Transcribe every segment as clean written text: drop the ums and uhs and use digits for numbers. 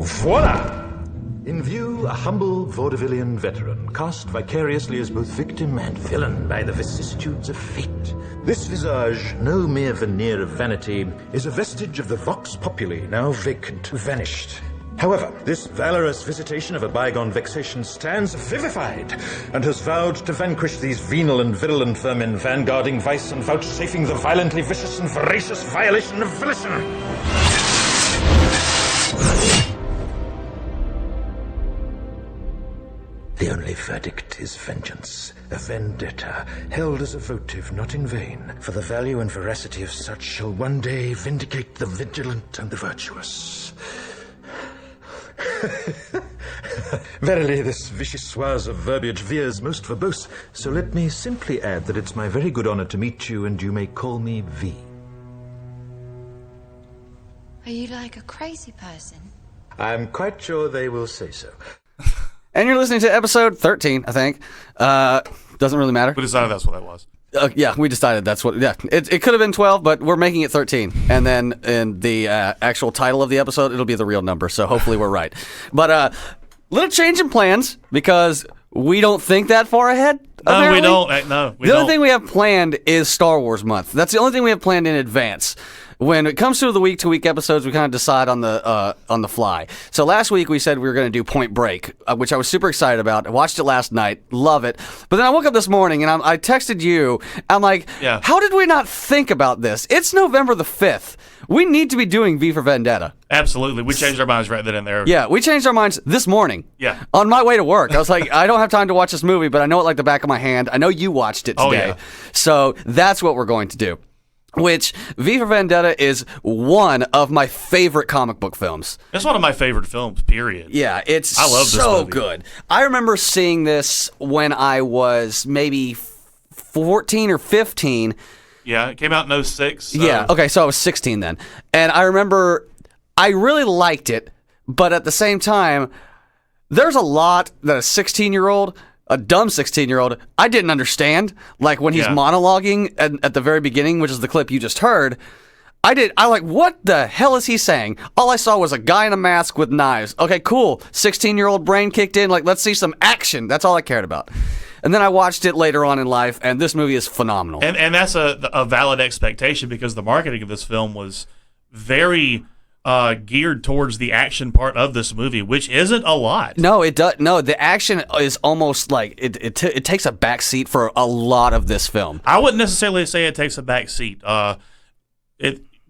Voila! In view, a humble vaudevillian veteran, cast vicariously as both victim and villain by the vicissitudes of fate. This visage, no mere veneer of vanity, is a vestige of the vox populi, now vacant, vanished. However, this valorous visitation of a bygone vexation stands vivified, and has vowed to vanquish these venal and virulent vermin, vanguarding vice and vouchsafing the violently vicious and voracious violation of volition. The only verdict is vengeance, a vendetta, held as a votive not in vain, for the value and veracity of such shall one day vindicate the vigilant and the virtuous. Verily, this vichyssoise of verbiage veers most verbose, so let me simply add that it's my very good honor to meet you, and you may call me V. Are you like a crazy person? I'm quite sure they will say so. And you're listening to episode 13, I think. Doesn't really matter. We decided that's what that was. Yeah, we decided that's what. Yeah, it could have been 12, but we're making it 13. And then in the actual title of the episode, it'll be the real number. So hopefully we're right. But little change in plans because we don't think that far ahead. No, apparently. we don't. No, we The don't. only thing we have planned is Star Wars month. That's the only thing we have planned in advance. When it comes to the week-to-week episodes, we kind of decide on the fly. So last week we said we were going to do Point Break, which I was super excited about. I watched it last night, love it. But then I woke up this morning and I texted you. I'm like, Yeah. How did we not think about this? It's November the 5th. We need to be doing V for Vendetta. Absolutely. We changed our minds right then and there. Yeah, we changed our minds this morning. Yeah. On my way to work. I was like, I don't have time to watch this movie, but I know it like the back of my hand. I know you watched it today. Oh, yeah. So that's what we're going to do. Which, V for Vendetta is one of my favorite comic book films. It's one of my favorite films, period. Yeah, it's I love this so movie. good. I remember seeing this when I was maybe 14 or 15. Yeah, it came out in 06. So. Yeah, okay, so I was 16 then. And I remember I really liked it, but at the same time, there's a lot that a 16-year-old, a dumb 16-year-old, I didn't understand. Like when he's Yeah. monologuing at the very beginning, which is the clip you just heard, I like, what the hell is he saying? All I saw was a guy in a mask with knives. Okay, cool. 16-year-old brain kicked in. Like, let's see some action. That's all I cared about. And then I watched it later on in life, and this movie is phenomenal. And that's a valid expectation because the marketing of this film was very geared towards the action part of this movie, which isn't a lot. No, it does. No, the action is almost like it takes a back seat for a lot of this film. I wouldn't necessarily say it takes a back seat.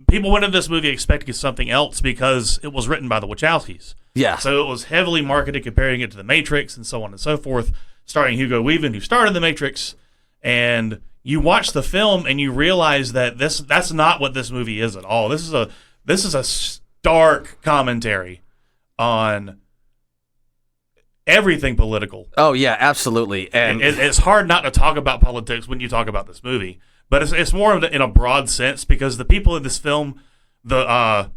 People went into this movie expecting something else because it was written by the Wachowskis. Yeah. So it was heavily marketed, comparing it to The Matrix and so on and so forth, starring Hugo Weaving, who starred in The Matrix. And you watch the film and you realize that that's not what this movie is at all. This is a stark commentary on everything political. Oh yeah, absolutely. And It's hard not to talk about politics when you talk about this movie, but it's more in a broad sense because the people in this film, the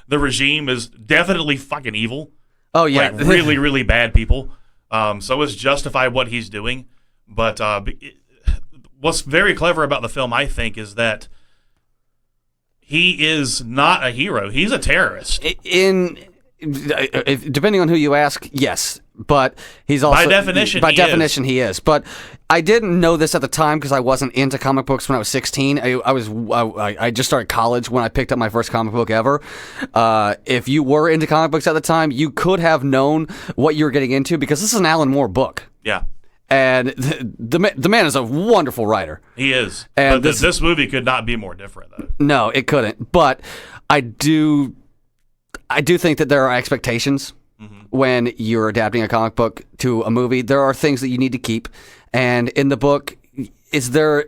regime is definitely fucking evil. oh yeah, Like really, really bad people. So it's justified what he's doing. But what's very clever about the film, I think, is that he is not a hero. He's a terrorist. Depending on who you ask, yes. But he's also By definition, he is. But I didn't know this at the time because I wasn't into comic books when I was 16. I just started college when I picked up my first comic book ever. If you were into comic books at the time, you could have known what you were getting into because this is an Alan Moore book. Yeah. And the man is a wonderful writer. He is. And But this movie could not be more different, though. No, it couldn't. But I do think that there are expectations when you're adapting a comic book to a movie. There are things that you need to keep. And in the book, is there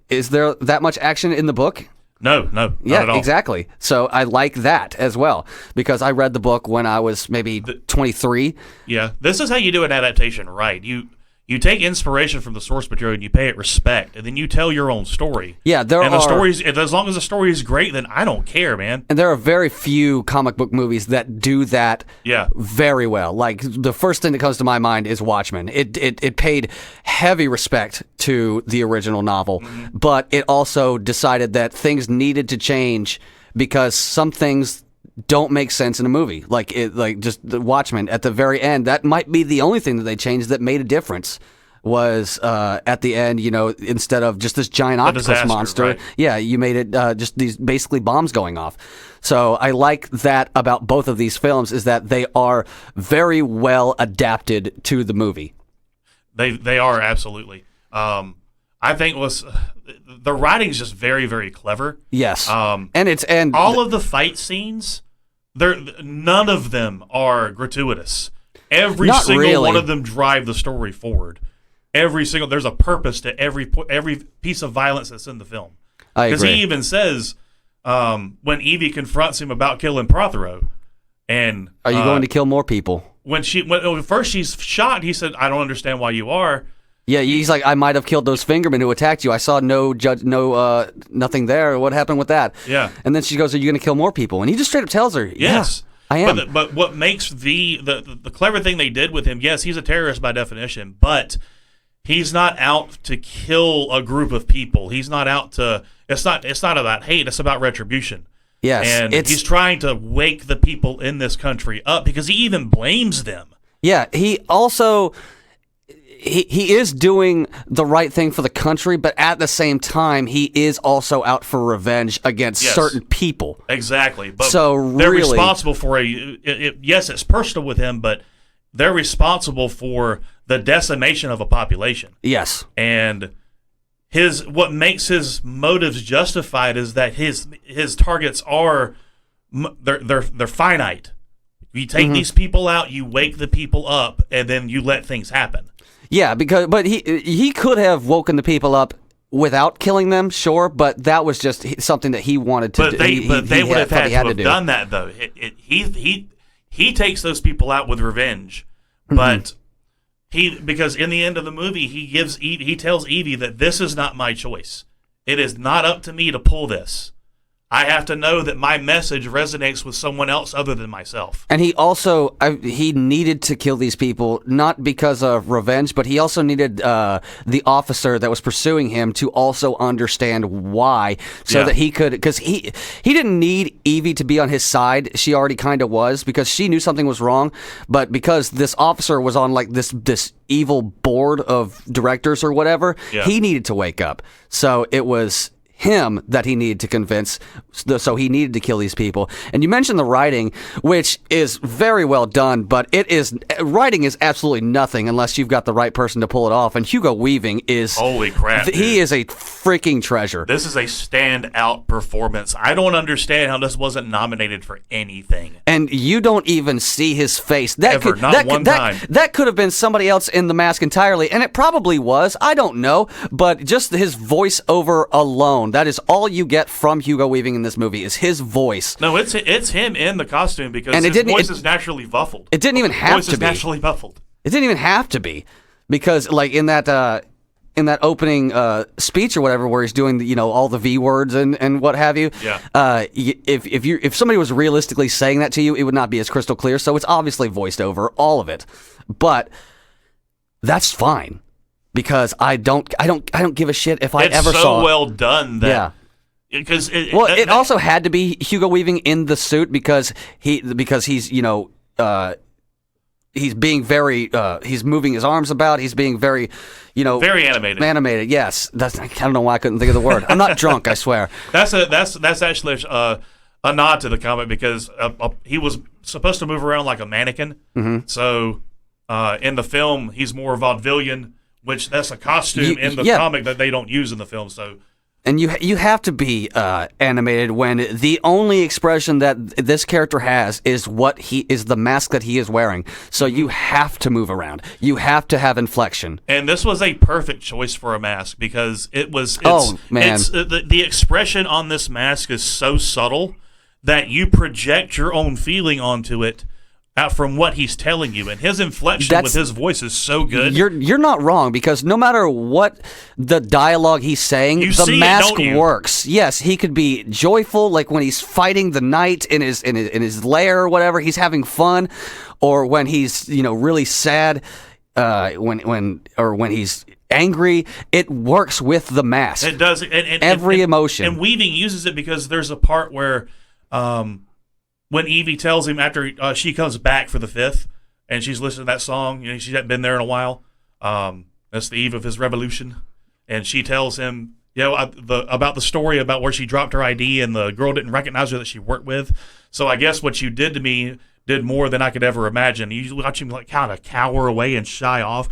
that much action in the book? No, not at all. Exactly. So I like that as well because I read the book when I was maybe 23. Yeah, this is how you do an adaptation right. You take inspiration from the source material and you pay it respect, and then you tell your own story. Yeah, as long as the story is great, then I don't care, man. And there are very few comic book movies that do that very well. Like, the first thing that comes to my mind is Watchmen. It paid heavy respect to the original novel, but it also decided that things needed to change because some things don't make sense in a movie. Like just the Watchmen at the very end. That might be the only thing that they changed that made a difference. Was at the end, instead of just this giant octopus monster, right. Yeah, you made it just these basically bombs going off. So I like that about both of these films is that they are very well adapted to the movie. They are absolutely. I think the writing's just very, very clever. Yes, and all of the fight scenes, none of them are gratuitous. Every single one of them drive the story forward. There's a purpose to every piece of violence that's in the film. Because he even says when Evie confronts him about killing Prothero, and are you going to kill more people? When first she's shot, he said, "I don't understand why you are." Yeah, he's like, "I might have killed those fingermen who attacked you. I saw nothing there. What happened with that?" Yeah, and then she goes, "Are you going to kill more people?" And he just straight up tells her, "Yes, yeah, I am." But what makes the clever thing they did with him? Yes, he's a terrorist by definition, but he's not out to kill a group of people. He's not out to. It's not about hate. It's about retribution. Yes, and he's trying to wake the people in this country up because he even blames them. Yeah, he also he is doing the right thing for the country, but at the same time, he is also out for revenge against certain people. Exactly. But so they're really responsible for yes, it's personal with him, but they're responsible for the decimation of a population. Yes. And what makes his motives justified is that his targets are they're finite. You take these people out, you wake the people up, and then you let things happen. Yeah, but he could have woken the people up without killing them, sure, but that was just something that he wanted to do. They would have had to have done that, though. He takes those people out with revenge, but because in the end of the movie, he tells Evie that this is not my choice. It is not up to me to pull this. I have to know that my message resonates with someone else other than myself. And he also he needed to kill these people not because of revenge, but he also needed the officer that was pursuing him to also understand why, so that he could, because he didn't need Evie to be on his side. She already kind of was, because she knew something was wrong, but because this officer was on like this evil board of directors or whatever, he needed to wake up. So it was him that he needed to convince, so he needed to kill these people. And you mentioned the writing, which is very well done, but writing is absolutely nothing unless you've got the right person to pull it off. And Hugo Weaving is, holy crap, he is a freaking treasure. This is a standout performance. I don't understand how this wasn't nominated for anything. And you don't even see his face. Not one time. That could have been somebody else in the mask entirely, and it probably was. I don't know, but just his voiceover alone. That is all you get from Hugo Weaving in this movie is his voice. No, it's him in the costume because his voice is naturally muffled. It didn't even have to be. Naturally muffled. It didn't even have to be, because like in that opening speech or whatever, where he's doing all the V words and what have you. Yeah. If somebody was realistically saying that to you, it would not be as crystal clear. So it's obviously voiced over, all of it, but that's fine. Because I don't give a shit if I ever saw it. It's so well done that because it also had to be Hugo Weaving in the suit because he's he's being very he's moving his arms about, he's being very very animated. Animated, yes. I don't know why I couldn't think of the word. I'm not drunk, I swear. That's actually a nod to the comic because he was supposed to move around like a mannequin. Mm-hmm. So in the film he's more vaudevillian, which that's a costume in the comic that they don't use in the film. So, and you have to be animated when the only expression that this character has is the mask that he is wearing. So you have to move around. You have to have inflection. And this was a perfect choice for a mask because the expression on this mask is so subtle that you project your own feeling onto it. Out from what he's telling you, and his inflection with his voice is so good. You're not wrong, because no matter what the dialogue he's saying, the mask works. Yes, he could be joyful, like when he's fighting the knight in his lair or whatever, he's having fun, or when he's really sad, when he's angry, it works with the mask. It does, every emotion. And Weaving uses it because there's a part where when Evie tells him after she comes back for the 5th, and she's listening to that song, she hadn't been there in a while. That's the eve of his revolution, and she tells him, about the story about where she dropped her ID and the girl didn't recognize her that she worked with. So I guess what you did to me did more than I could ever imagine. You watch him like kind of cower away and shy off.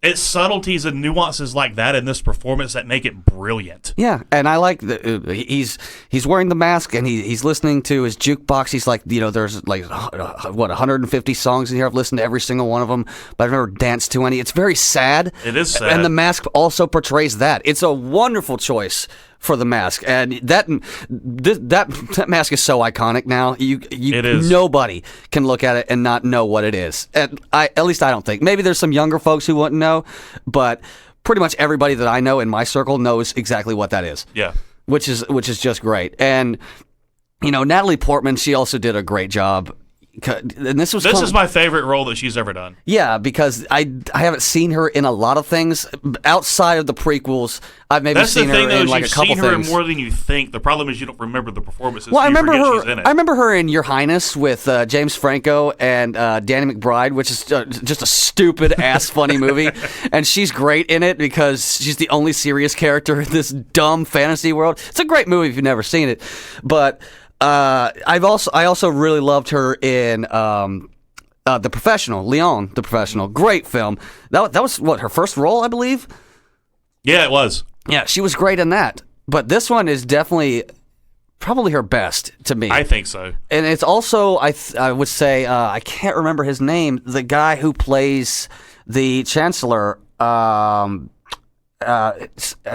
It's subtleties and nuances like that in this performance that make it brilliant. Yeah, and I like he's wearing the mask and he's listening to his jukebox. He's like, there's like 150 songs in here. I've listened to every single one of them, but I've never danced to any. It's very sad. It is sad, and the mask also portrays that. It's a wonderful choice for the mask, and that mask is so iconic now. It is. Nobody can look at it and not know what it is. And at least I don't think. Maybe there's some younger folks who wouldn't know, but pretty much everybody that I know in my circle knows exactly what that is. Yeah, which is just great. And Natalie Portman, she also did a great job. And this is my favorite role that she's ever done. Yeah, because I haven't seen her in a lot of things outside of the prequels. I've maybe seen her in like a couple things. You've seen her more than you think. The problem is you don't remember the performances. Well, I remember her in Your Highness with James Franco and Danny McBride, which is just a stupid ass funny movie, and she's great in it because she's the only serious character in this dumb fantasy world. It's a great movie if you've never seen it, but. I also really loved her in The Professional, Leon, The Professional. Great film. That was her first role, I believe. Yeah, it was. Yeah, she was great in that. But this one is definitely probably her best to me. I think so. And it's also I would say I can't remember his name. The guy who plays the Chancellor.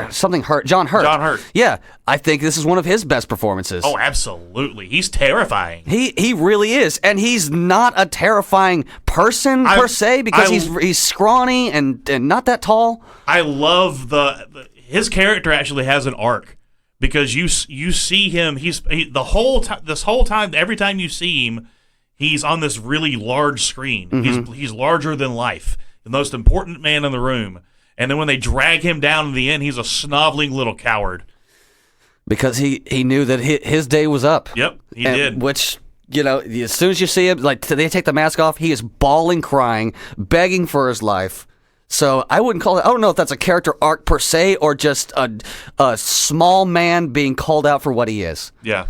Something Hurt. John Hurt. John Hurt. Yeah, I think this is one of his best performances. Oh, absolutely. He's terrifying. He really is, and he's not a terrifying person per se because he's scrawny and not that tall. I love his character actually has an arc because you see him. This whole time, every time you see him, he's on this really large screen. Mm-hmm. He's larger than life, the most important man in the room. And then when they drag him down in the end, he's a snoveling little coward. Because he knew that his day was up. Yep, he did. Which, as soon as you see him, like they take the mask off, he is bawling, crying, begging for his life. So I wouldn't call it, I don't know if that's a character arc per se or just a small man being called out for what he is. Yeah.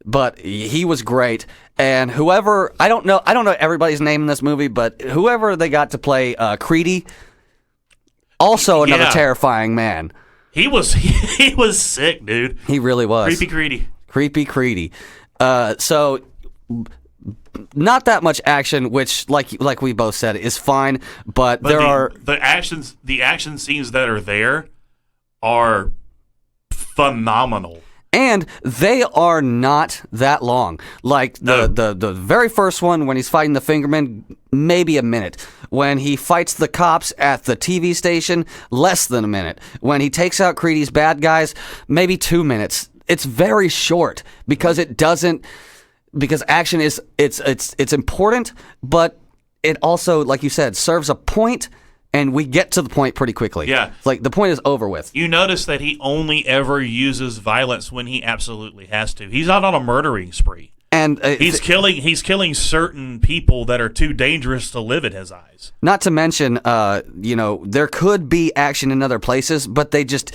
But he was great. And whoever, I don't know everybody's name in this movie, but whoever they got to play Creedy, also another terrifying man. He was sick, dude. He really was. Creepy Creedy. So not that much action, which like we both said is fine, but there are the action scenes that are there are phenomenal. And they are not that long. Like the very first one when he's fighting the Fingerman, maybe a minute. When he fights the cops at the TV station, less than a minute. When he takes out Creedy's bad guys, maybe 2 minutes. It's very short because action is it's important, but it also, like you said, serves a point. And we get to the point pretty quickly. Yeah. Like, the point is over with. You notice that he only ever uses violence when he absolutely has to. He's not on a murdering spree. And he's killing certain people that are too dangerous to live in his eyes. Not to mention, there could be action in other places, but they just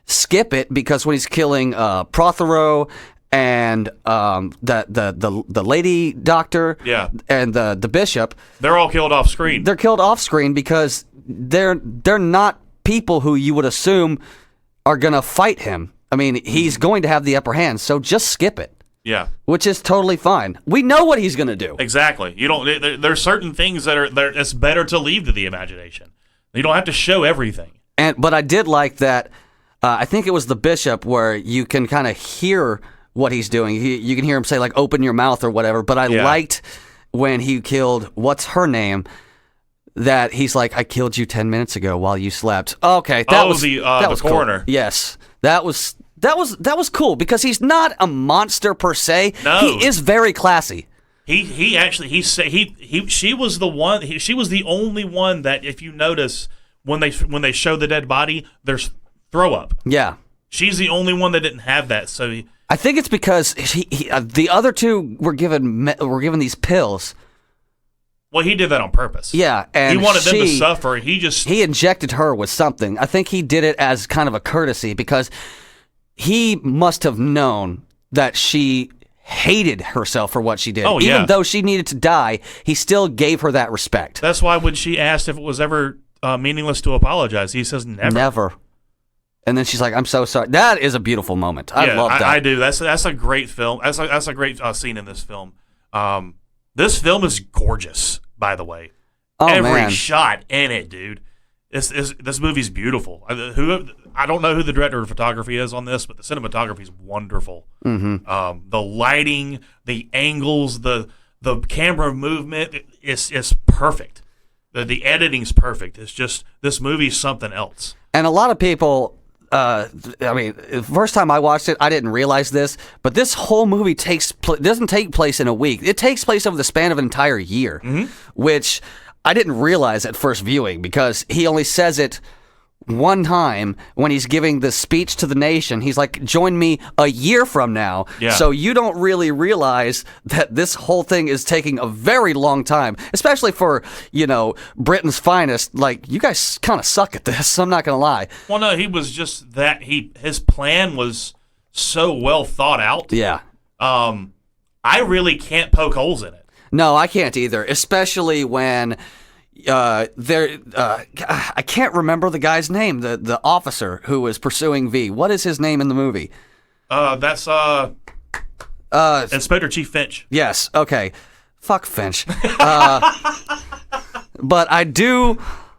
skip it because when he's killing Prothero and the lady doctor, and the bishop, they're all killed off screen. They're killed off screen because they're not people who you would assume are gonna fight him. I mean, he's going to have the upper hand, so just skip it. Yeah, which is totally fine. We know what he's gonna do. Exactly. You don't. There's certain things that it's better to leave to the imagination. You don't have to show everything. But I did like that. I think it was the bishop where you can kind of hear what he's doing. You can hear him say like "open your mouth" or whatever. But I liked when he killed what's her name. That he's like, I killed you 10 minutes ago while you slept. Okay, that was the coroner. Cool. Yes, that was cool because he's not a monster per se. No, he is very classy. She was the one. She was the only one that, if you notice, when they show the dead body, there's throw up. Yeah, she's the only one that didn't have that. So I think it's because the other two were given these pills. Well, he did that on purpose. Yeah, and he wanted them to suffer. He injected her with something. I think he did it as kind of a courtesy because he must have known that she hated herself for what she did. Oh, yeah. Even though she needed to die, he still gave her that respect. That's why when she asked if it was ever meaningless to apologize, he says never. Never. And then she's like, "I'm so sorry." That is a beautiful moment. I love that. I do. That's a great film. That's a great scene in this film. This film is gorgeous, by the way. Oh, Every man. shot in it, dude. This movie's beautiful. I don't know who the director of photography is on this, but the cinematography is wonderful. Mm-hmm. The lighting, the angles, the camera movement is perfect. The editing's perfect. It's just this movie's something else. And a lot of people. The first time I watched it, I didn't realize this, but this whole movie doesn't take place in a week. It takes place over the span of an entire year, which I didn't realize at first viewing because he only says it one time when he's giving the speech to the nation. He's like, "Join me a year from now." Yeah. So you don't really realize that this whole thing is taking a very long time, especially for, Britain's finest. Like, you guys kind of suck at this. I'm not going to lie. Well, no, he was just that. His plan was so well thought out. Yeah. I really can't poke holes in it. No, I can't either, especially when I can't remember the guy's name, the officer who was pursuing V. What is his name in the movie? That's Inspector Chief Finch. Yes, okay. Fuck Finch. But I do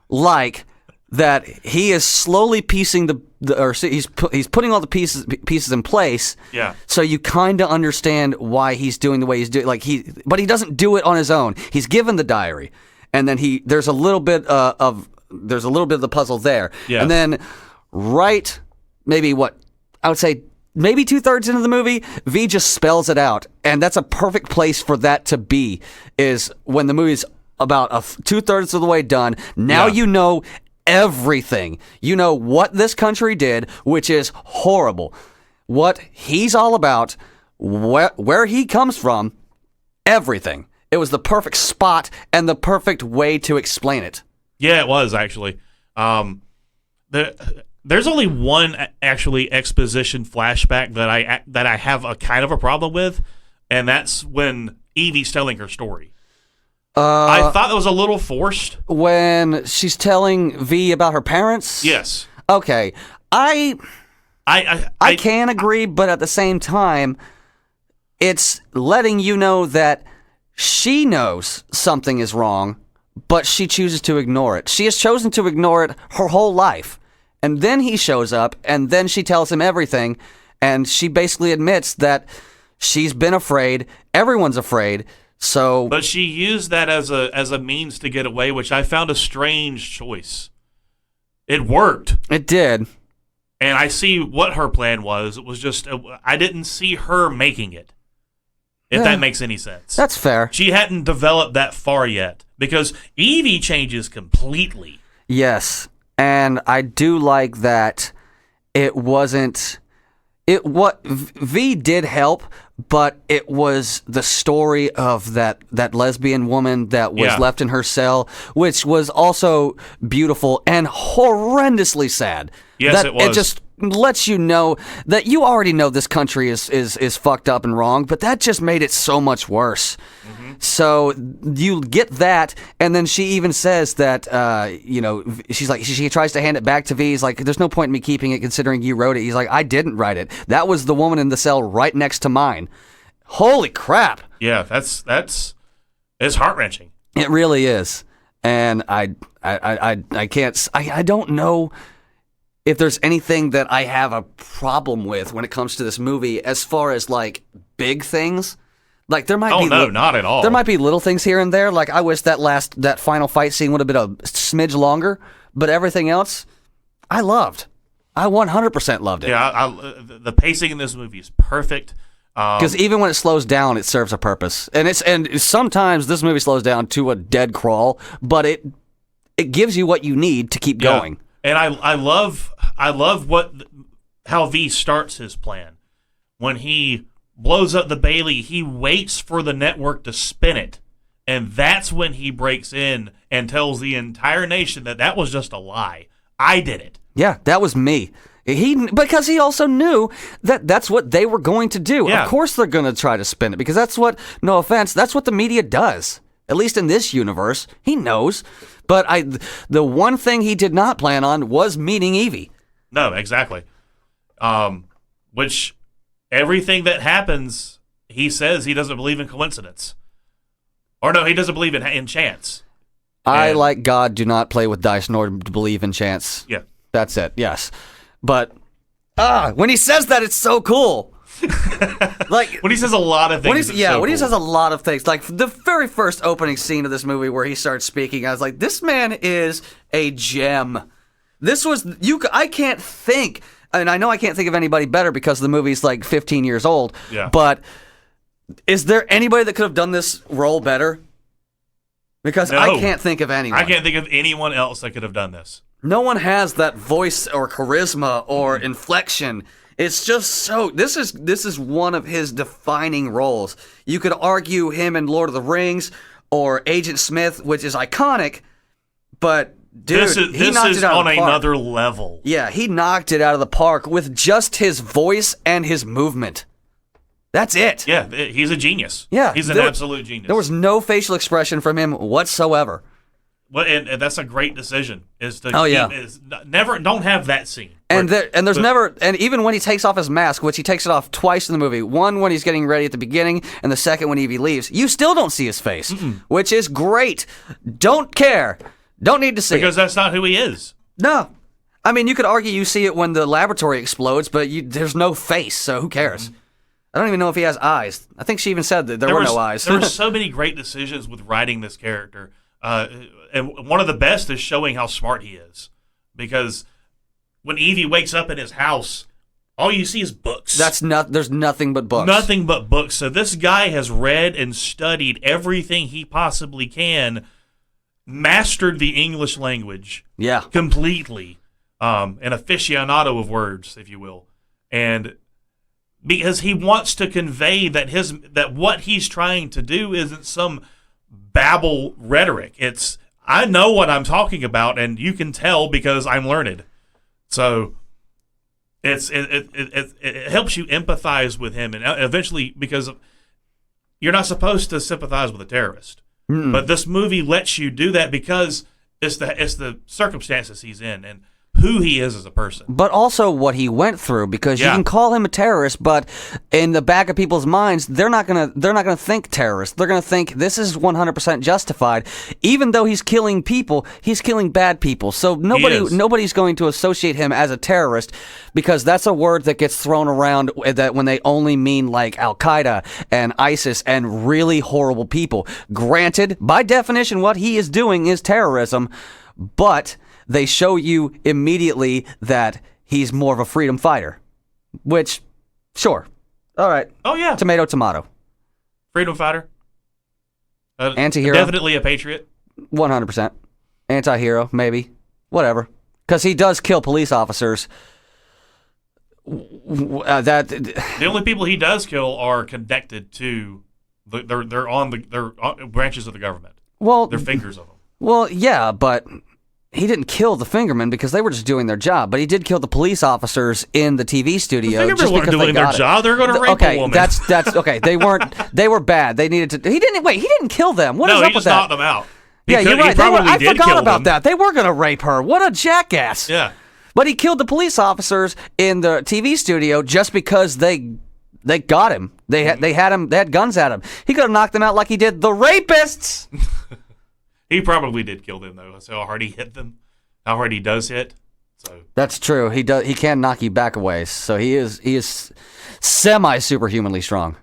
like that he is slowly piecing he's putting all the pieces in place. Yeah. So you kind of understand why he's doing the way he's doing. But he doesn't do it on his own. He's given the diary, and then there's a little bit of the puzzle there. Yeah. And then maybe 2/3 into the movie, V just spells it out, and that's a perfect place for that to be. Is when the movie's about 2/3 of the way done. Now you know everything. You know what this country did, which is horrible. What he's all about, where he comes from, everything. It was the perfect spot and the perfect way to explain it. Yeah, it was actually. There's only one actually exposition flashback that I have a kind of a problem with, and that's when Evie's telling her story. I thought that was a little forced. When she's telling V about her parents? Yes. Okay. I can agree, but at the same time, it's letting you know that she knows something is wrong, but she chooses to ignore it. She has chosen to ignore it her whole life. And then he shows up, and then she tells him everything, and she basically admits that she's been afraid, everyone's afraid, so... But she used that as a means to get away, which I found a strange choice. It worked. It did. And I see what her plan was. It was just, I didn't see her making it, if that makes any sense. That's fair. She hadn't developed that far yet, because Evie changes completely. Yes. And I do like that it wasn't... V did help, but it was the story of that lesbian woman that was left in her cell, which was also beautiful and horrendously sad. Yes, it was. It just lets you know that you already know this country is fucked up and wrong, but that just made it so much worse. Mm-hmm. So you get that, and then she even says that, she's like, she tries to hand it back to V. He's like, there's no point in me keeping it considering you wrote it. He's like, I didn't write it. That was the woman in the cell right next to mine. Holy crap. Yeah, it's heart-wrenching. It really is. And I don't know if there's anything that I have a problem with when it comes to this movie as far as like big things. Like there might be not at all. There might be little things here and there. Like I wish that final fight scene would have been a smidge longer, but everything else I loved. I 100% loved it. Yeah, the pacing in this movie is perfect. Because even when it slows down, it serves a purpose. And sometimes this movie slows down to a dead crawl, but it gives you what you need to keep going. And I love how V starts his plan when he blows up the Bailey, he waits for the network to spin it. And that's when he breaks in and tells the entire nation that was just a lie. I did it. Yeah, that was me. Because he also knew that that's what they were going to do. Yeah. Of course they're going to try to spin it because that's what, no offense, that's what the media does. At least in this universe, he knows. But the one thing he did not plan on was meeting Evie. No, exactly. Which everything that happens, he says he doesn't believe in coincidence. Or no, he doesn't believe in chance. I, like God, do not play with dice nor believe in chance. Yeah. That's it, yes. But, when he says that, it's so cool. Like when he says a lot of things. When he says a lot of things. Like the very first opening scene of this movie where he starts speaking, I was like, this man is a gem. This was, I can't think, and I know I can't think of anybody better because the movie's like 15 years old, but is there anybody that could have done this role better? Because I can't think of anyone. I can't think of anyone else that could have done this. No one has that voice or charisma or inflection. It's just so. This is one of his defining roles. You could argue him in Lord of the Rings or Agent Smith, which is iconic, but dude, he knocked it out of the park. This is on another level. Yeah, he knocked it out of the park with just his voice and his movement. That's it. Yeah, he's a genius. Yeah, he's an absolute genius. There was no facial expression from him whatsoever. Well, and that's a great decision. Is to don't have that scene. And even when he takes off his mask, which he takes it off twice in the movie, one when he's getting ready at the beginning, and the second when Evie leaves, you still don't see his face, which is great. Don't care. Don't need to see because that's not who he is. No, I mean you could argue you see it when the laboratory explodes, but there's no face, so who cares? I don't even know if he has eyes. I think she even said that there were no eyes. There were so many great decisions with writing this character. And one of the best is showing how smart he is. Because when Evie wakes up in his house, all you see is books. There's nothing but books. Nothing but books. So this guy has read and studied everything he possibly can, mastered the English language completely, an aficionado of words, if you will. And because he wants to convey that what he's trying to do isn't some babble rhetoric. It's, I know what I'm talking about, and you can tell because I'm learned. So it helps you empathize with him, and eventually, because you're not supposed to sympathize with a terrorist, but this movie lets you do that because it's the circumstances he's in and who he is as a person. But also what he went through, because you can call him a terrorist, but in the back of people's minds, they're not gonna think terrorist. They're gonna think this is 100% justified. Even though he's killing people, he's killing bad people. So nobody's going to associate him as a terrorist, because that's a word that gets thrown around that when they only mean like Al-Qaeda and ISIS and really horrible people. Granted, by definition, what he is doing is terrorism, but they show you immediately that he's more of a freedom fighter. Which, sure. All right. Oh, yeah. Tomato, tomato. Freedom fighter. Anti-hero. Definitely a patriot. 100%. Anti-hero, maybe. Whatever. Because he does kill police officers. The only people he does kill are connected to, they're on branches of the government. Well, they're fingers of them. Well, yeah, but he didn't kill the fingermen because they were just doing their job. But he did kill the police officers in the TV studio. The fingermen weren't doing their job. They're going to rape a woman. That's okay. They weren't. They were bad. They needed to. He didn't kill them. What is up with that? No, he just knocked them out. Yeah, you're right. I forgot about that. They were going to rape her. What a jackass. Yeah. But he killed the police officers in the TV studio just because they got him. They had guns at him. He could have knocked them out like he did the rapists. He probably did kill them, though. That's how hard he hit them. How hard he does hit. So that's true. He does. He can knock you back a ways. So he is semi-superhumanly strong.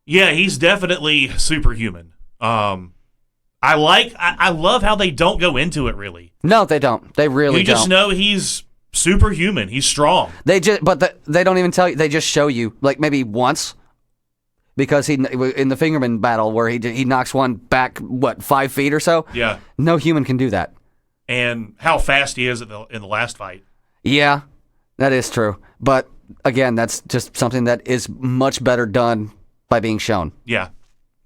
Yeah, he's definitely superhuman. I love how they don't go into it, really. No, they don't. They really don't. You just know he's superhuman. He's strong. They don't even tell you. They just show you, like maybe once. Because he in the fingerman battle where he knocks one back 5 feet or so. Yeah. No human can do that. And how fast he is in the last fight. Yeah, that is true. But again, that's just something that is much better done by being shown. Yeah.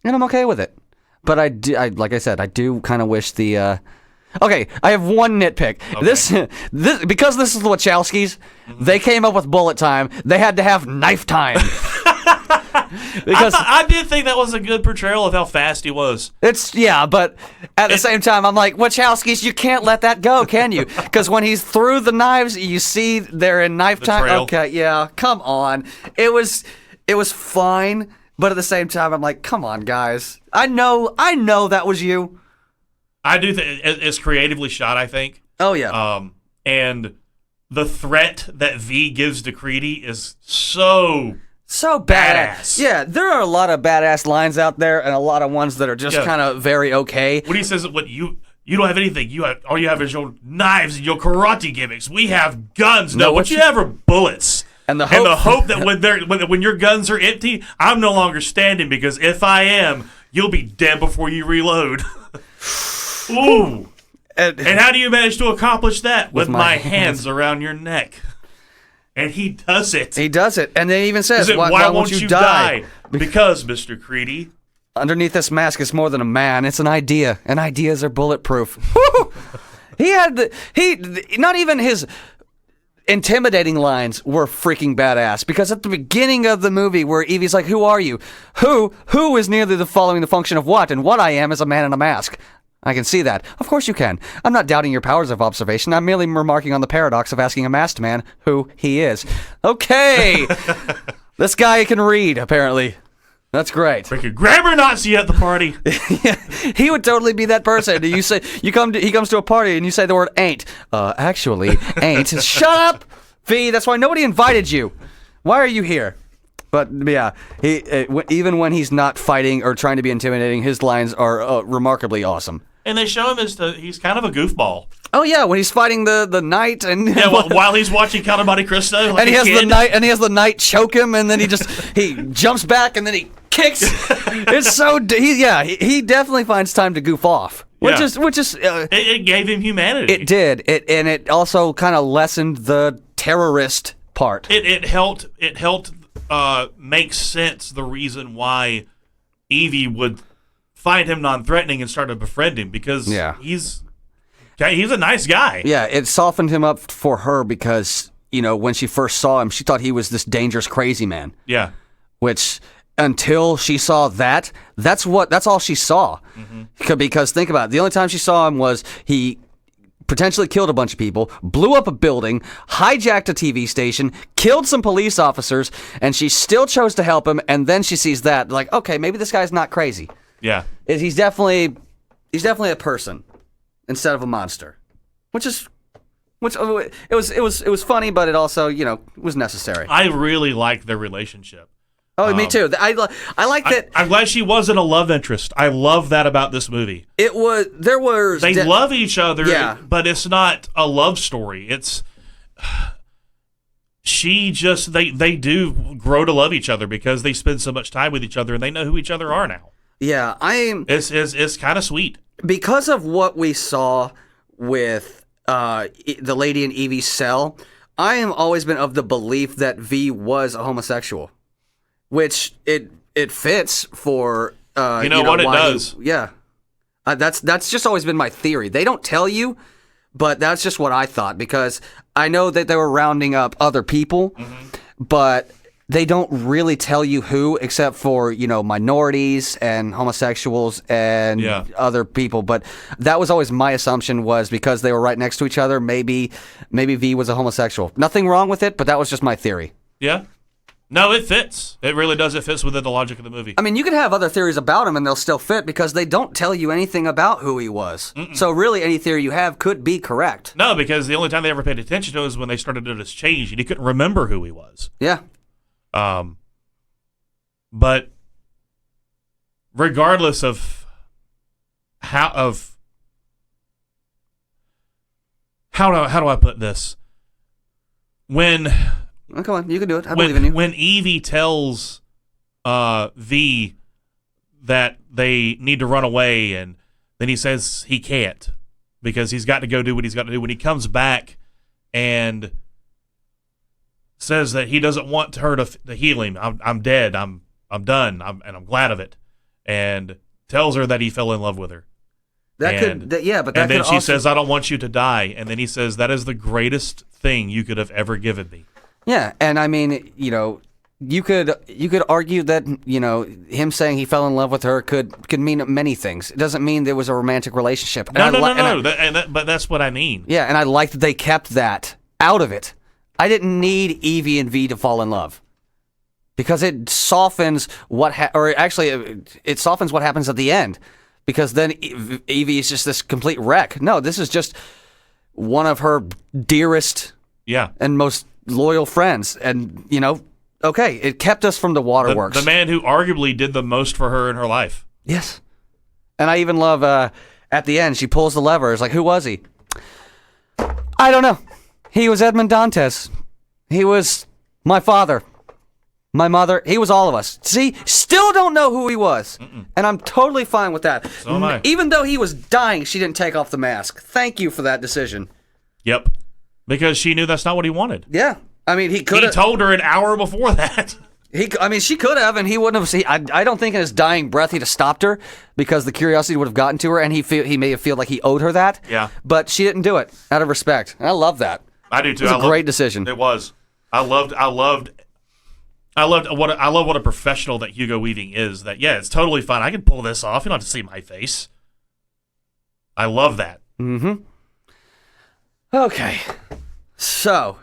And I'm okay with it. But like I said, I do kind of wish the... Okay, I have one nitpick. Okay. This because this is the Wachowskis, they came up with bullet time. They had to have knife time. Because I did think that was a good portrayal of how fast he was. But at the same time, I'm like, Wachowskis, you can't let that go, can you? Because when he's through the knives, you see they're in knife time. trail. Okay, yeah, come on. It was fine, but at the same time, I'm like, come on, guys. I know that was you. I do think it's creatively shot, I think. Oh yeah. And the threat that V gives to Creedy is so badass. Yeah, there are a lot of badass lines out there, and a lot of ones that are just kind of very okay. When he says, "What you don't have anything. All you have is your knives and your karate gimmicks. We have guns. No, what you have are bullets." And the hope that when your guns are empty, I'm no longer standing, because if I am, you'll be dead before you reload. Ooh. And how do you manage to accomplish that? With my hands around your neck. And he does it. He does it. And then he even says, why won't you die? Because, Mr. Creedy. Underneath this mask is more than a man. It's an idea. And ideas are bulletproof. Not even his intimidating lines were freaking badass, because at the beginning of the movie where Evie's like, who are you? Who is nearly following the function of what? And what I am is a man in a mask. I can see that. Of course you can. I'm not doubting your powers of observation. I'm merely remarking on the paradox of asking a masked man who he is. Okay. This guy can read, apparently. That's great. Freaking grammar Nazi at the party. Yeah, he would totally be that person. He comes to a party and you say the word ain't. Actually, ain't. Shut up, V. That's why nobody invited you. Why are you here? But yeah, even when he's not fighting or trying to be intimidating, his lines are remarkably awesome. And they show him he's kind of a goofball. Oh yeah, when he's fighting the knight and while he's watching Count of Monte Cristo, and he has the knight choke him, and then he jumps back and then he kicks. It's so he definitely finds time to goof off, which is it gave him humanity. It did and it also kind of lessened the terrorist part. It helped make sense the reason why Evie would find him non-threatening and start to befriend him, because he's a nice guy. Yeah, it softened him up for her because, when she first saw him, she thought he was this dangerous, crazy man. Yeah. Which, until she saw that's all she saw. Mm-hmm. Because think about it, the only time she saw him was he potentially killed a bunch of people, blew up a building, hijacked a TV station, killed some police officers, and she still chose to help him, and then she sees that, like, okay, maybe this guy's not crazy. Yeah. He's definitely a person instead of a monster. Which it was funny, but it also, was necessary. I really liked their relationship. Oh, me too. I like that. I'm glad she wasn't a love interest. I love that about this movie. They love each other, yeah, but it's not a love story. It's they do grow to love each other because they spend so much time with each other and they know who each other are now. Yeah, it's kind of sweet because of what we saw with the lady in Evie's cell. I have always been of the belief that V was a homosexual. Which it fits for what it does. That's just always been my theory. They don't tell you, but that's just what I thought, because I know that they were rounding up other people, but they don't really tell you who, except for minorities and homosexuals and other people. But that was always my assumption, was because they were right next to each other. Maybe V was a homosexual. Nothing wrong with it, but that was just my theory. Yeah. No, it fits. It really does. It fits within the logic of the movie. I mean, you could have other theories about him and they'll still fit because they don't tell you anything about who he was. Mm-mm. So really, any theory you have could be correct. No, because the only time they ever paid attention to him was when they started doing this change and he couldn't remember who he was. Yeah. But regardless of how do I put this? Come on, you can do it. I believe in you. When Evie tells V that they need to run away, and then he says he can't because he's got to go do what he's got to do. When he comes back and says that he doesn't want her to heal him. I'm dead. I'm done. And I'm glad of it. And tells her that he fell in love with her. And then she says, "I don't want you to die." And then he says, "That is the greatest thing you could have ever given me." Yeah, and I mean, you could argue that him saying he fell in love with her could mean many things. It doesn't mean there was a romantic relationship. No. But that's what I mean. Yeah, and I like that they kept that out of it. I didn't need Evie and V to fall in love because it softens it softens what happens at the end. Because then Evie is just this complete wreck. No, this is just one of her dearest and most loyal friends. And, okay, it kept us from the waterworks. The man who arguably did the most for her in her life. Yes. And I even love, at the end, she pulls the lever. It's like, who was he? I don't know. He was Edmond Dantes. He was my father. My mother, he was all of us. See, still don't know who he was. And I'm totally fine with that. So am I. Even though he was dying, she didn't take off the mask. Thank you for that decision. Yep. Because she knew that's not what he wanted. Yeah. I mean, he could have. He told her an hour before that. She could have, and he wouldn't have. I don't think in his dying breath he'd have stopped her because the curiosity would have gotten to her, and he may have felt like he owed her that. Yeah. But she didn't do it out of respect. And I love that. I do too. It was a great decision. It was. I loved what a professional that Hugo Weaving is. That it's totally fine. I can pull this off. You don't have to see my face. I love that. Mm-hmm. Okay, so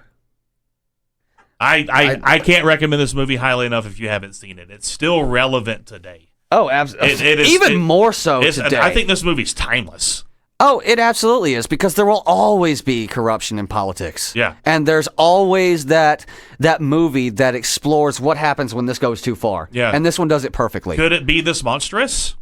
I can't recommend this movie highly enough if you haven't seen it. It's still relevant today. Oh, absolutely. Even more so today. I think this movie's timeless. Oh, it absolutely is, because there will always be corruption in politics. Yeah. And there's always that movie that explores what happens when this goes too far. Yeah. And this one does it perfectly. Could it be this monstrous?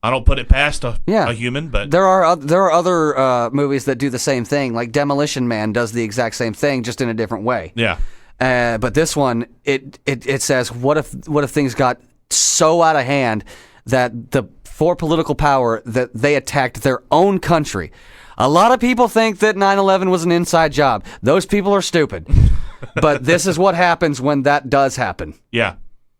I don't put it past a human, but there are other movies that do the same thing. Like Demolition Man does the exact same thing, just in a different way. Yeah. But this one, it says, what if things got so out of hand that for political power that they attacked their own country. A lot of people think that 9/11 was an inside job. Those people are stupid. But this is what happens when that does happen. Yeah.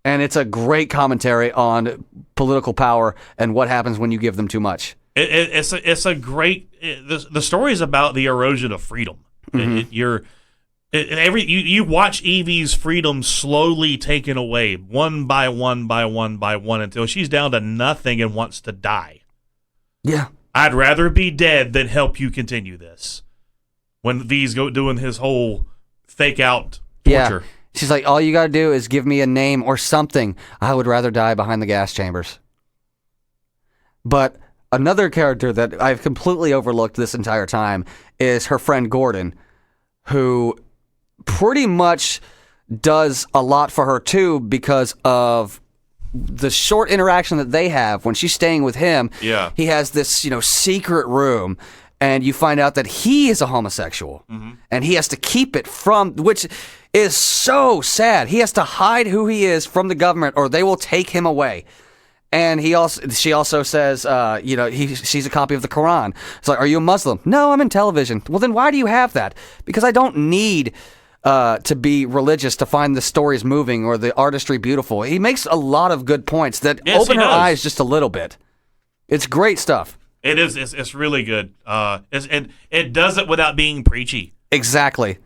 And it's a great commentary on political power and what happens when you give them too much. It's a great. The story is about the erosion of freedom. You watch Evie's freedom slowly taken away, one by one until she's down to nothing and wants to die. Yeah. I'd rather be dead than help you continue this. When V's doing his whole fake out torture. Yeah. She's like, all you got to do is give me a name or something. I would rather die behind the gas chambers. But another character that I've completely overlooked this entire time is her friend Gordon, who pretty much does a lot for her too, because of the short interaction that they have when she's staying with him. Yeah. He has this, secret room, and you find out that he is a homosexual, and he has to keep it from, which is so sad. He has to hide who he is from the government, or they will take him away. And she also says, he sees a copy of the Quran. It's like, are you a Muslim? No, I'm in television. Well, then why do you have that? Because I don't need to be religious to find the stories moving or the artistry beautiful. He makes a lot of good points that open her eyes just a little bit. It's great stuff. It is. It's really good. It does it without being preachy. Exactly.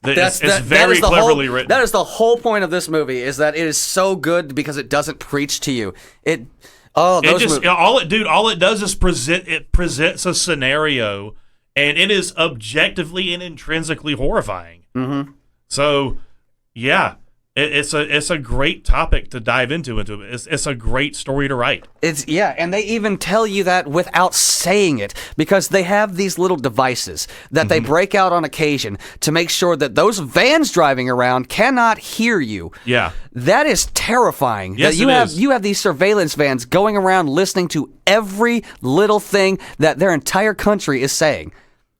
It's very cleverly written. That is the whole point of this movie, is that it is so good because it doesn't preach to you. All it does is presents a scenario, and it is objectively and intrinsically horrifying. Mm-hmm. So, yeah, it's a great topic to dive into. It's a great story to write. And they even tell you that without saying it, because they have these little devices that they break out on occasion to make sure that those vans driving around cannot hear you. Yeah. That is terrifying. Yes, that you have these surveillance vans going around listening to every little thing that their entire country is saying.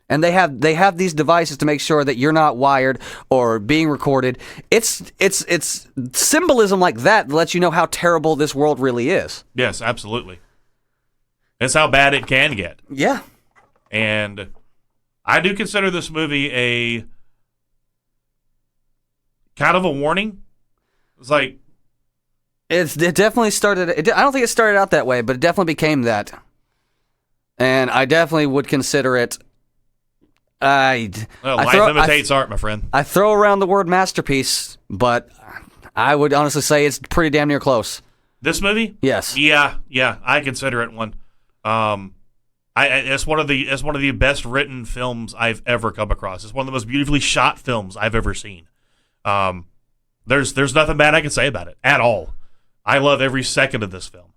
And they have these devices to make sure that you're not wired or being recorded. It's symbolism like that lets you know how terrible this world really is. Yes, absolutely. It's how bad it can get. Yeah. And I do consider this movie kind of a warning. It was like it definitely started. I don't think it started out that way, but it definitely became that. And I definitely would consider it. life imitates art, my friend. I throw around the word masterpiece, but I would honestly say it's pretty damn near close. This movie? Yes. Yeah, I consider it one. It's one of the best written films I've ever come across. It's one of the most beautifully shot films I've ever seen. There's nothing bad I can say about it at all. I love every second of this film.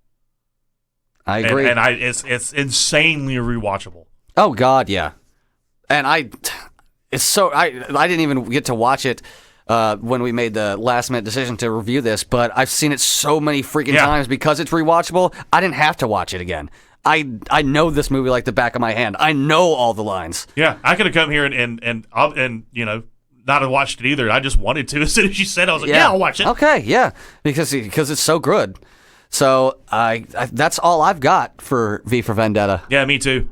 I agree, and it's insanely rewatchable. Oh God, yeah. And I didn't even get to watch it when we made the last minute decision to review this, but I've seen it so many freaking times because it's rewatchable. I didn't have to watch it again. I know this movie like the back of my hand. I know all the lines. Yeah, I could have come here and not have watched it either. I just wanted to. As soon as you said, I was like, yeah I'll watch it. Okay, yeah, because it's so good. So I that's all I've got for V for Vendetta. Yeah, me too.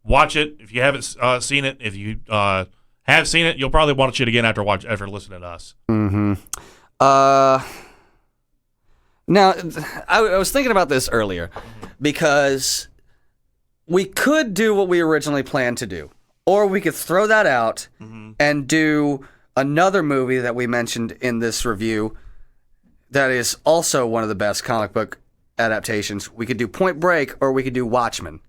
Watch it if you haven't seen it. If you have seen it, you'll probably watch it again after listening to us. Mm-hmm. Now, I was thinking about this earlier because we could do what we originally planned to do, or we could throw that out and do another movie that we mentioned in this review that is also one of the best comic book adaptations. We could do Point Break, or we could do Watchmen,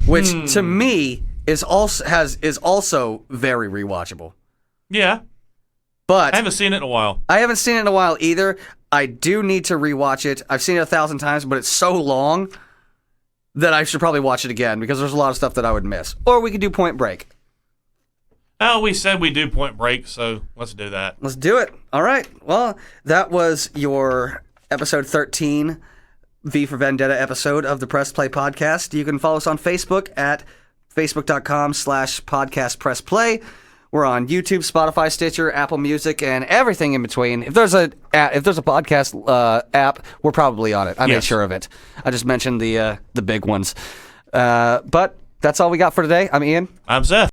which to me is also very rewatchable. Yeah. But I haven't seen it in a while. I haven't seen it in a while either. I do need to rewatch it. I've seen it 1,000 times, but it's so long that I should probably watch it again because there's a lot of stuff that I would miss. Or we could do Point Break. Oh, we said we do Point Break, so let's do that. Let's do it. All right. Well, that was your episode 13 V for Vendetta episode of the Press Play Podcast. You can follow us on Facebook at facebook.com/podcastpressplay. We're on YouTube, Spotify, Stitcher, Apple Music, and everything in between. If there's a podcast app, we're probably on it. I made sure of it. I just mentioned the big ones. But that's all we got for today. I'm Ian. I'm Seth.